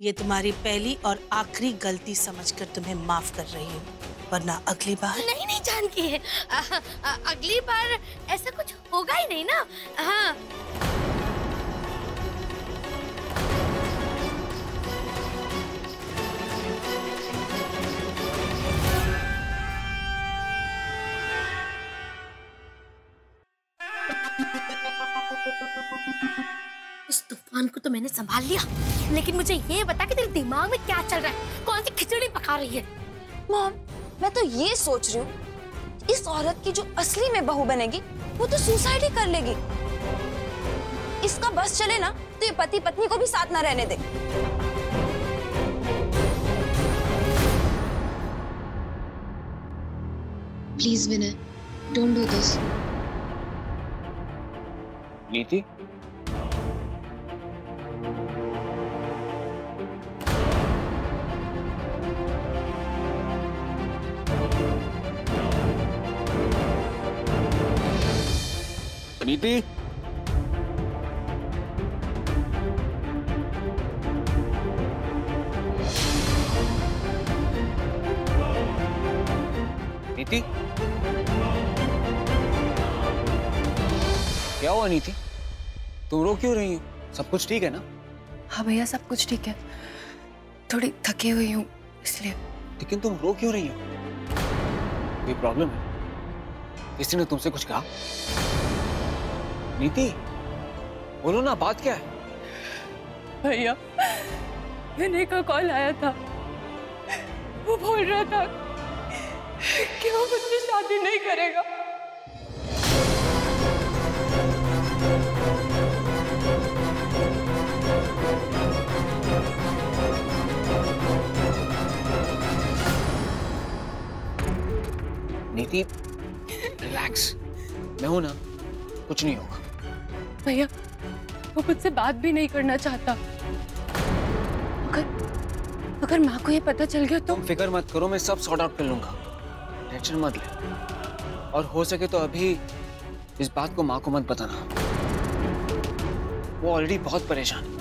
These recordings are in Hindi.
ये तुम्हारी पहली और आखिरी गलती समझकर तुम्हें माफ कर रही हूँ, वरना अगली बार। नहीं नहीं जानकी है, अगली बार ऐसा कुछ होगा ही नहीं ना। हाँ इस तूफान को तो मैंने संभाल लिया, लेकिन मुझे ये बता कि तेरे दिमाग में क्या चल रहा है, कौन सी खिचड़ी पका रही है? मॉम, मैं तो ये सोच रही हूँ इस औरत की जो असली में बहू बनेगी वो तो सुसाइड ही कर लेगी। इसका बस चले ना तो ये पति पत्नी को भी साथ ना रहने दे। Please Vinay, don't do this. Niti, Niti, नीति, क्या हुआ नीति? तुम रो क्यों रही हो? सब कुछ ठीक है ना? हाँ भैया, सब कुछ ठीक है। थोड़ी थकी हुई हूँ इसलिए। लेकिन तुम रो क्यों रही हो? कोई प्रॉब्लम है? किसी ने तुमसे कुछ कहा? नीति, बोलो ना, बात क्या है? भैया, विनय का कॉल आया था। वो बोल रहा था कि वो मुझसे शादी नहीं करेगा। नीति, रिलैक्स, मैं हूं ना, कुछ नहीं होगा। भैया, वो मुझसे बात भी नहीं करना चाहता। अगर माँ को ये पता चल गया तो? तुम फिक्र मत करो, मैं सब सॉर्ट आउट कर लूंगा, टेंशन मत ले। और हो सके तो अभी इस बात को माँ को मत बताना, वो ऑलरेडी बहुत परेशान है।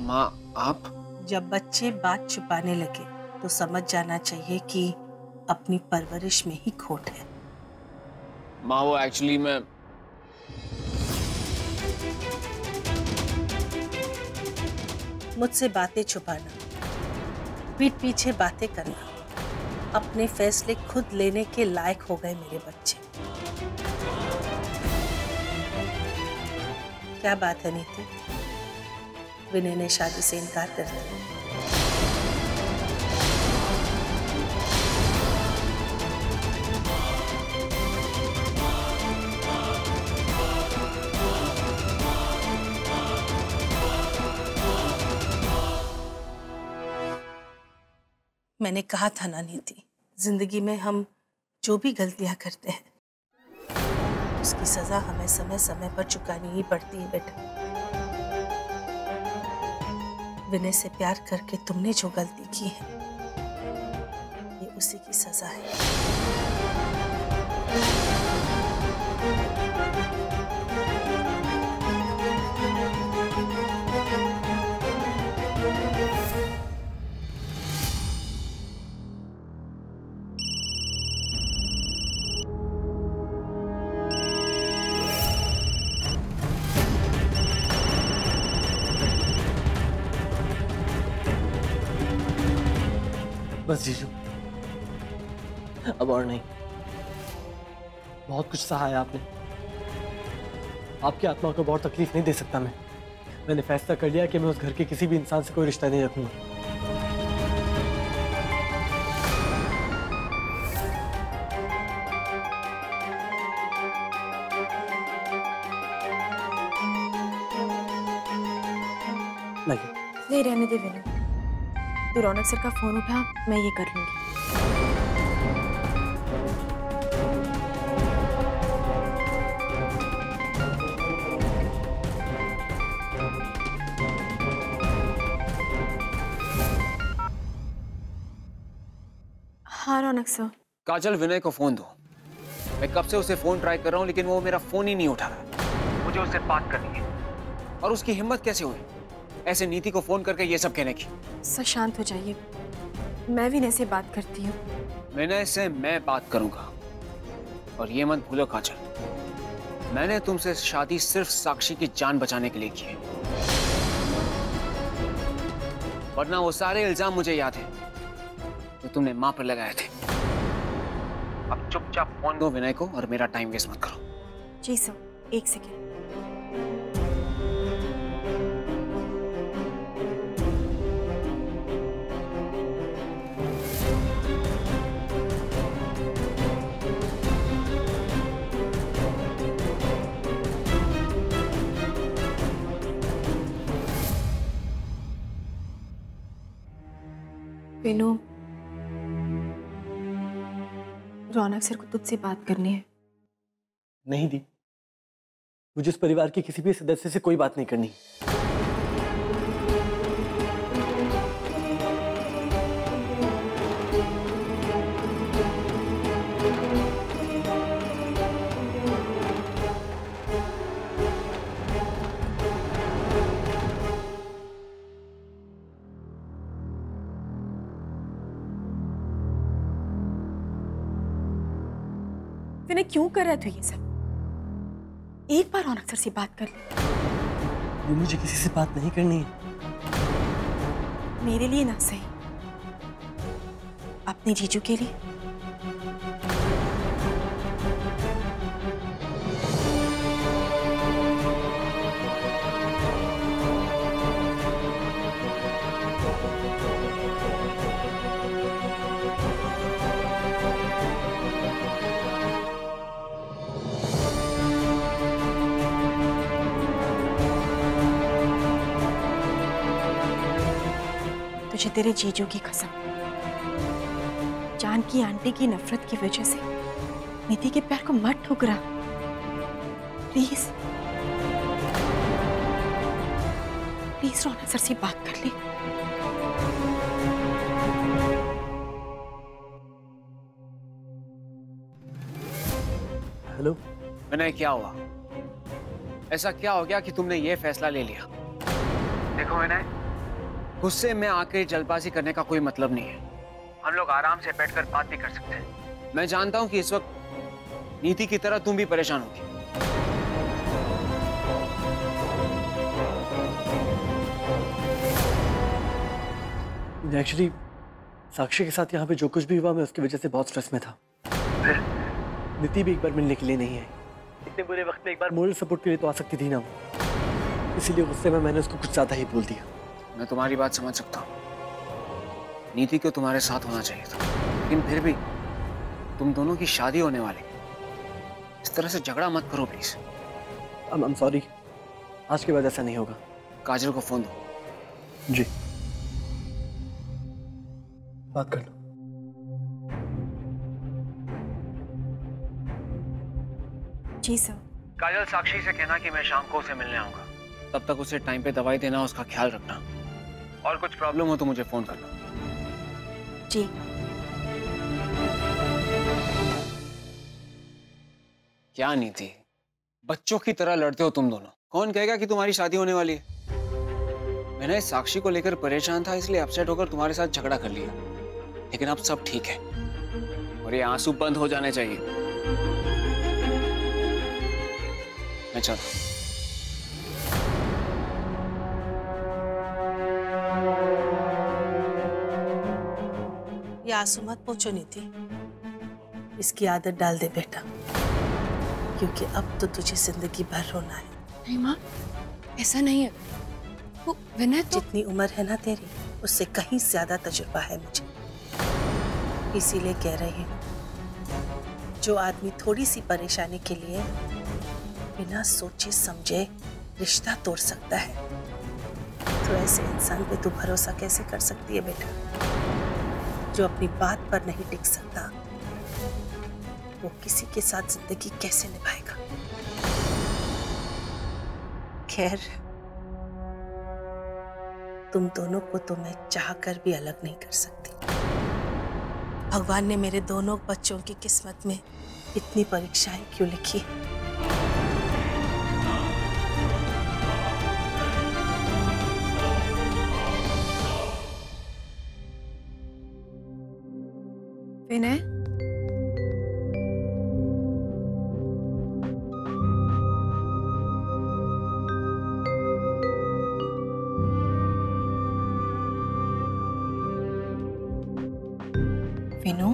माँ, आप? जब बच्चे बात छुपाने लगे तो समझ जाना चाहिए कि अपनी परवरिश में ही खोट है। माँ, वो एक्चुअली मैं मुझसे बातें छुपाना, पीठ पीछे बातें करना, अपने फैसले खुद लेने के लायक हो गए मेरे बच्चे। क्या बात है नीति? विनय ने शादी से इनकार कर दिया। मैंने कहा था ना नीति, जिंदगी में हम जो भी गलतियां करते हैं उसकी सजा हमें समय समय पर चुकानी ही पड़ती है बेटा। विनय से प्यार करके तुमने जो गलती की है ये उसी की सजा है। बस जीजू, अब और नहीं। बहुत कुछ सहा है आपने। आपकी आत्मा को बहुत तकलीफ नहीं दे सकता मैं। मैंने फैसला कर लिया कि मैं उस घर के किसी भी इंसान से कोई रिश्ता नहीं रखूंगा। नहीं रहने दे विनय, तू रौनक सर का फोन उठा, मैं ये कर लूंगी। हाँ रौनक सर। काजल, विनय को फोन दो। मैं कब से उसे फोन ट्राई कर रहा हूँ लेकिन वो मेरा फोन ही नहीं उठा रहा। मुझे उससे बात करनी है। और उसकी हिम्मत कैसे हुई ऐसे नीति को फोन करके ये सब कहने की? सर शांत हो जाइए, मैं विनय से बात करती हूँ। विनय से मैं बात करूंगा। और ये मत भूलो काजल, मैंने तुमसे शादी सिर्फ साक्षी की जान बचाने के लिए की है, वरना वो सारे इल्जाम मुझे याद है जो तुमने मां पर लगाए थे। अब चुपचाप फोन दो विनय को और मेरा टाइम वेस्ट मत करो। जी सर, एक सेकेंड। विनू, रौनक सर को तुझसे बात करनी है। नहीं दी, मुझे इस परिवार के किसी भी सदस्य से कोई बात नहीं करनी। विनय क्यों कर रहा है तू ये सब? एक बार रौनक सर से बात कर ले। ये मुझे किसी से बात नहीं करनी है। मेरे लिए ना सही, अपने जीजू के लिए। तुझे तेरे जीजू की कसम, जानकी आंटी की नफरत की वजह से नीति के पैर को मत ठुकरा प्लीज। प्लीज रौनक सर से बात कर ले। हेलो विनय, क्या हुआ? ऐसा क्या हो गया कि तुमने ये फैसला ले लिया? देखो विनय, गुस्से में आके जल्दबाजी करने का कोई मतलब नहीं है। हम लोग आराम से बैठकर बात भी कर सकते हैं। मैं जानता हूं कि इस वक्त नीति की तरह तुम भी परेशान होगी। एक्चुअली साक्षी के साथ यहाँ पे जो कुछ भी हुआ, मैं उसकी वजह से बहुत स्ट्रेस में था। नीति भी एक बार मिलने के लिए नहीं आई। इतने बुरे वक्त में एक बार मोरल सपोर्ट के लिए तो आ सकती थी ना वो। इसीलिए गुस्से में मैंने उसको कुछ ज्यादा ही बोल दिया। मैं तुम्हारी बात समझ सकता हूँ, नीति को तुम्हारे साथ होना चाहिए था, लेकिन फिर भी तुम दोनों की शादी होने वाली, इस तरह से झगड़ा मत करो प्लीज। आई एम सॉरी, आज के बाद ऐसा नहीं होगा। काजल को फोन दो। जी, बात कर लो। जी सर। काजल, साक्षी से कहना कि मैं शाम को उसे मिलने आऊंगा। तब तक उसे टाइम पे दवाई देना, उसका ख्याल रखना, और कुछ प्रॉब्लम हो तो मुझे फोन करना। जी। क्या नीति, बच्चों की तरह लड़ते हो तुम दोनों। कौन कहेगा कि तुम्हारी शादी होने वाली है? मैंने साक्षी को लेकर परेशान था, इसलिए अपसेट होकर तुम्हारे साथ झगड़ा कर लिया, लेकिन अब सब ठीक है और ये आंसू बंद हो जाने चाहिए। मैं चलता। ये आंसू मत पोंछो नीति, इसकी आदत डाल दे बेटा, क्योंकि अब तो तुझे जिंदगी भर रोना है। नहीं माँ, ऐसा नहीं है। वो विनय तो... जितनी उम्र है ना तेरी, उससे कहीं ज्यादा तजुर्बा है मुझे। इसीलिए कह रही हूँ, जो आदमी थोड़ी सी परेशानी के लिए बिना सोचे समझे रिश्ता तोड़ सकता है, तो ऐसे इंसान पे तू भरोसा कैसे कर सकती है बेटा? जो अपनी बात पर नहीं टिक सकता, वो किसी के साथ जिंदगी कैसे निभाएगा? खैर, तुम दोनों को तो मैं चाहकर भी अलग नहीं कर सकती। भगवान ने मेरे दोनों बच्चों की किस्मत में इतनी परीक्षाएं क्यों लिखी? विनय, विनू,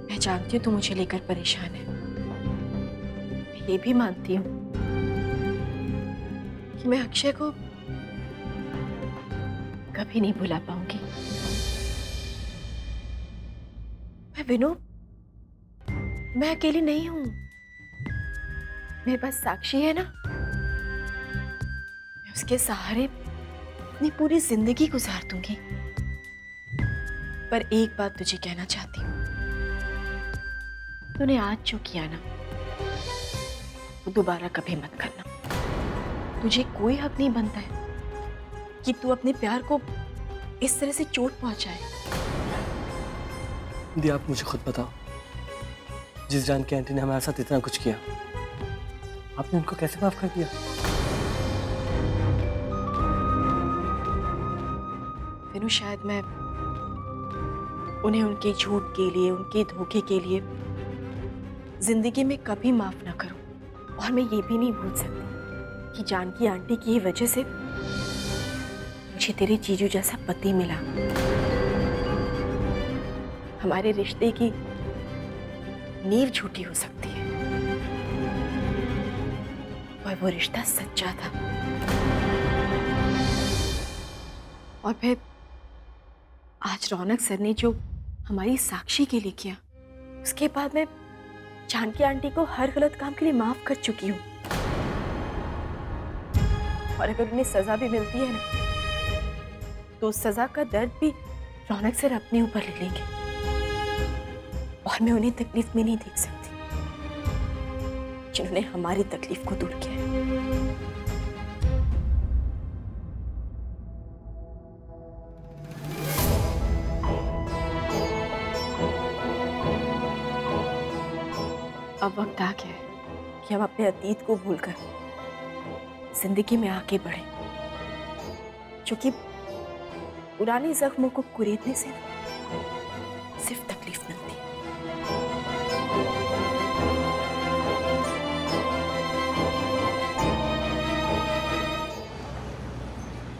मैं जानती हूँ तू मुझे लेकर परेशान है। मैं ये भी मानती हूँ कि मैं अक्षय को कभी नहीं भुला पाऊंगी। मैं विनू, मैं अकेली नहीं हूं। मेरे पास साक्षी है ना, मैं उसके सहारे अपनी पूरी जिंदगी गुजार दूंगी। पर एक बात तुझे कहना चाहती हूँ, तूने आज जो किया ना वो दोबारा कभी मत करना। तुझे कोई हक नहीं बनता है कि तू अपने प्यार को इस तरह से चोट पहुंचाए। दी, आप मुझे खुद बताओ, जिस जान की आंटी ने हमारे साथ इतना कुछ किया, आपने उनको कैसे माफ कर दिया? विनू, शायद मैं उन्हें उनके झूठ के लिए, उनके धोखे के लिए जिंदगी में कभी माफ ना करूं। और मैं ये भी नहीं भूल सकती कि जानकी आंटी की वजह से मुझे तेरे जीजू जैसा पति मिला। हमारे रिश्ते की नींव झूठी हो सकती है, और वो रिश्ता सच्चा था। और फिर आज रौनक सर ने जो हमारी साक्षी के लिए किया, उसके बाद मैं जानकी आंटी को हर गलत काम के लिए माफ कर चुकी हूँ। और अगर उन्हें सजा भी मिलती है ना, तो उस सजा का दर्द भी रौनक सर अपने ऊपर ले लेंगे, और मैं उन्हें तकलीफ में नहीं देख सकती जिन्होंने हमारी तकलीफ को दूर किया है। अब वक्त आ गया है कि हम अपने अतीत को भूलकर जिंदगी में आगे बढ़े, क्योंकि पुराने जख्मों को कुरेदने से सिर्फ तकलीफ मिलती है।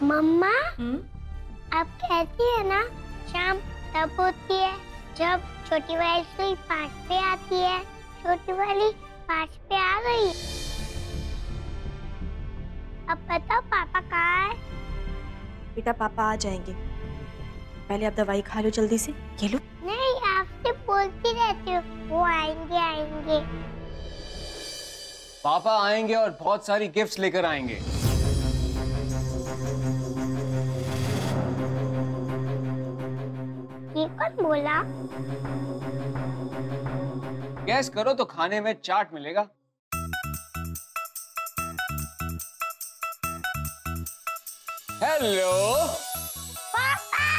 मम्मा, आप कहती है ना शाम तब होती है जब छोटी वाली सुई 5 पे आती है। छोटी वाली 5 पे आ गई। अब बताओ पापा कहाँ है? बेटा, पापा आ जाएंगे, पहले आप दवाई खा लो जल्दी से। ये लो। नहीं, आपसे बोलती रहती हूँ वो आएंगे आएंगे। पापा आएंगे और बहुत सारी गिफ्ट्स लेकर आएंगे। ये कौन बोला? गैस करो तो खाने में चाट मिलेगा। हेलो पापा।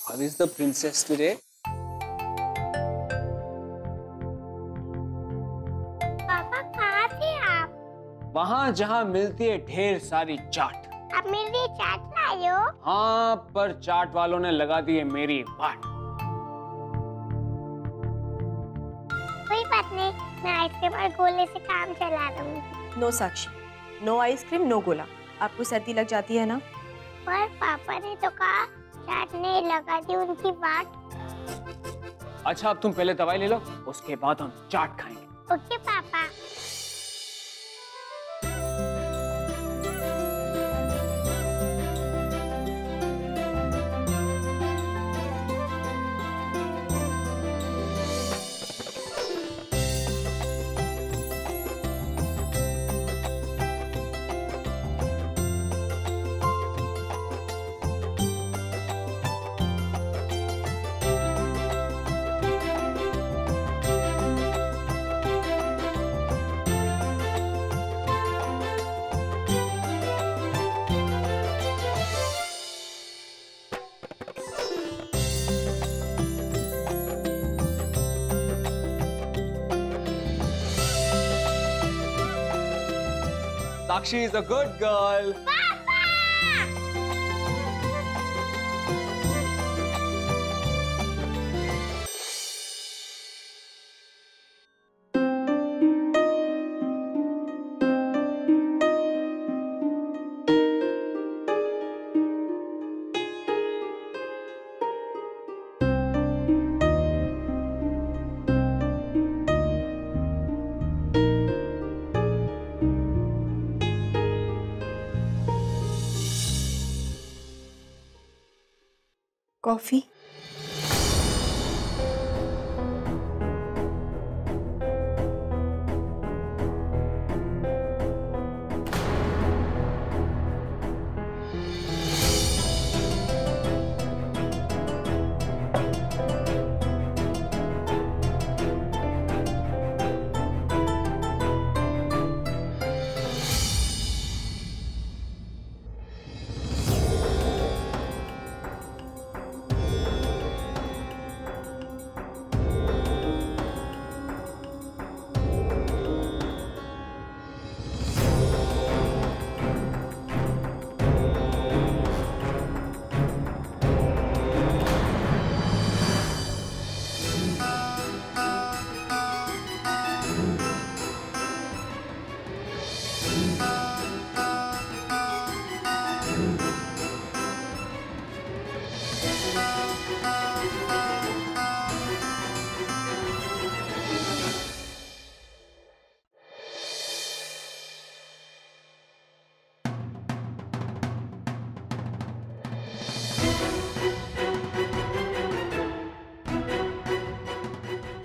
How is the princess today? पापा कहाँ थे आप? वहाँ जहाँ मिलती है ढेर सारी चाट। आप मेरे लिए चाट लाए हो? हाँ, पर चाट वालों ने लगा दी है मेरी वाट। कोई बात नहीं, मैं आइसक्रीम और गोले से काम चला दूंगी। नो साक्षी, नो आइसक्रीम, नो गोला। आपको सर्दी लग जाती है ना? पर पापा ने तो कहा चाट ने लगा दी उनकी वाट। अच्छा, अब तुम पहले दवाई ले लो, उसके बाद हम चाट खाएंगे। ओके पापा। Sakshi is a good girl. Coffee?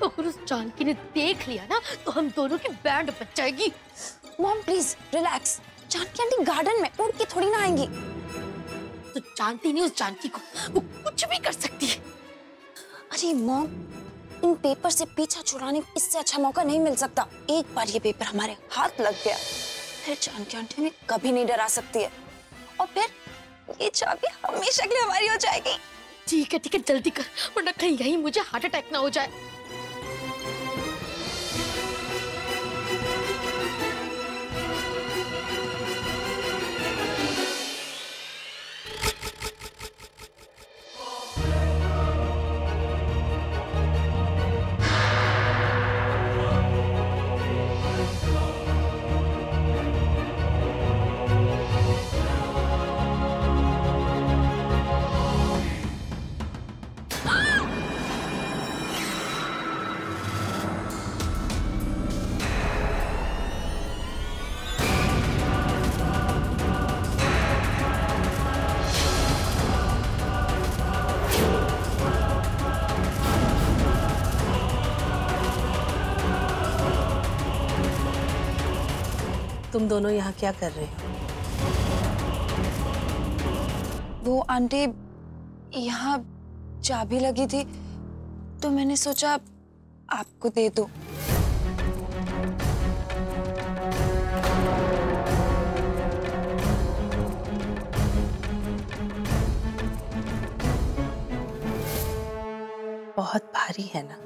अगर उस जानकी ने देख लिया ना तो हम दोनों की बैंड बच जाएगी। Mom please relax. Janaki aunty garden में उड़ के थोड़ी ना आएंगी। तो जानती नहीं उस जानकी को, वो कुछ भी कर सकती है। अरे मॉम, इन पेपर से पीछा छुड़ाने का इससे अच्छा मौका नहीं मिल सकता। एक बार ये पेपर हमारे हाथ लग गया फिर जानकी आंटी हमें कभी नहीं डरा सकती है, और फिर ये चाबी हमेशा के लिए हमारी हो जाएगी। ठीक है जल्दी कर, वरना कहीं यही मुझे हार्ट अटैक ना हो जाए। तुम दोनों यहाँ क्या कर रहे हो? वो आंटी, यहाँ चाबी लगी थी तो मैंने सोचा आपको दे दूं। बहुत भारी है ना?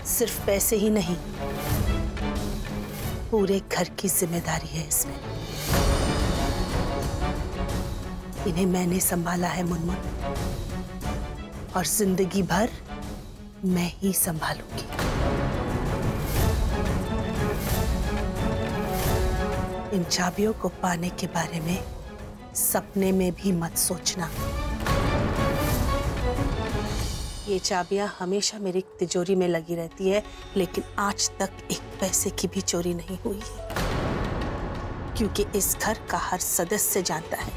सिर्फ पैसे ही नहीं, पूरे घर की जिम्मेदारी है इसमें। इन्हें मैंने संभाला है मुनमुन, और जिंदगी भर मैं ही संभालूंगी। इन चाबियों को पाने के बारे में सपने में भी मत सोचना। ये चाबियां हमेशा मेरी तिजोरी में लगी रहती है, लेकिन आज तक एक पैसे की भी चोरी नहीं हुई है, क्योंकि इस घर का हर सदस्य जानता है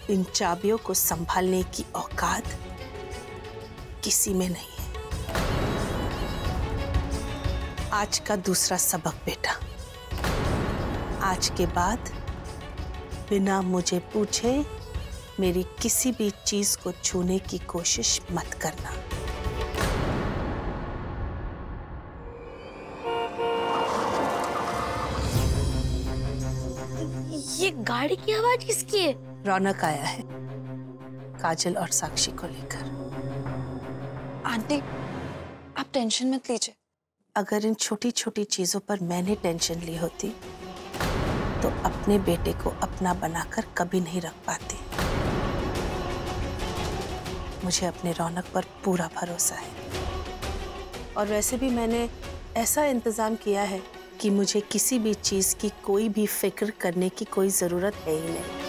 इन चाबियों को संभालने की औकात किसी में नहीं है। आज का दूसरा सबक बेटा, आज के बाद बिना मुझे पूछे मेरी किसी भी चीज को छूने की कोशिश मत करना। ये गाड़ी की आवाज किसकी है? रौनक आया है काजल और साक्षी को लेकर। आंटी, आप टेंशन मत लीजिए, अगर इन छोटी छोटी चीजों पर मैंने टेंशन ली होती तो अपने बेटे को अपना बनाकर कभी नहीं रख पाती। मुझे अपने रौनक पर पूरा भरोसा है और वैसे भी मैंने ऐसा इंतजाम किया है कि मुझे किसी भी चीज की कोई भी फिक्र करने की कोई जरूरत है ही नहीं।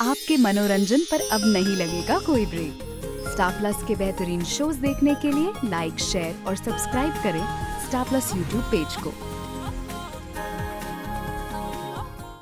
आपके मनोरंजन पर अब नहीं लगेगा कोई ब्रेक। स्टार प्लस के बेहतरीन शोज देखने के लिए लाइक, शेयर और सब्सक्राइब करें स्टार प्लस यूट्यूब पेज को।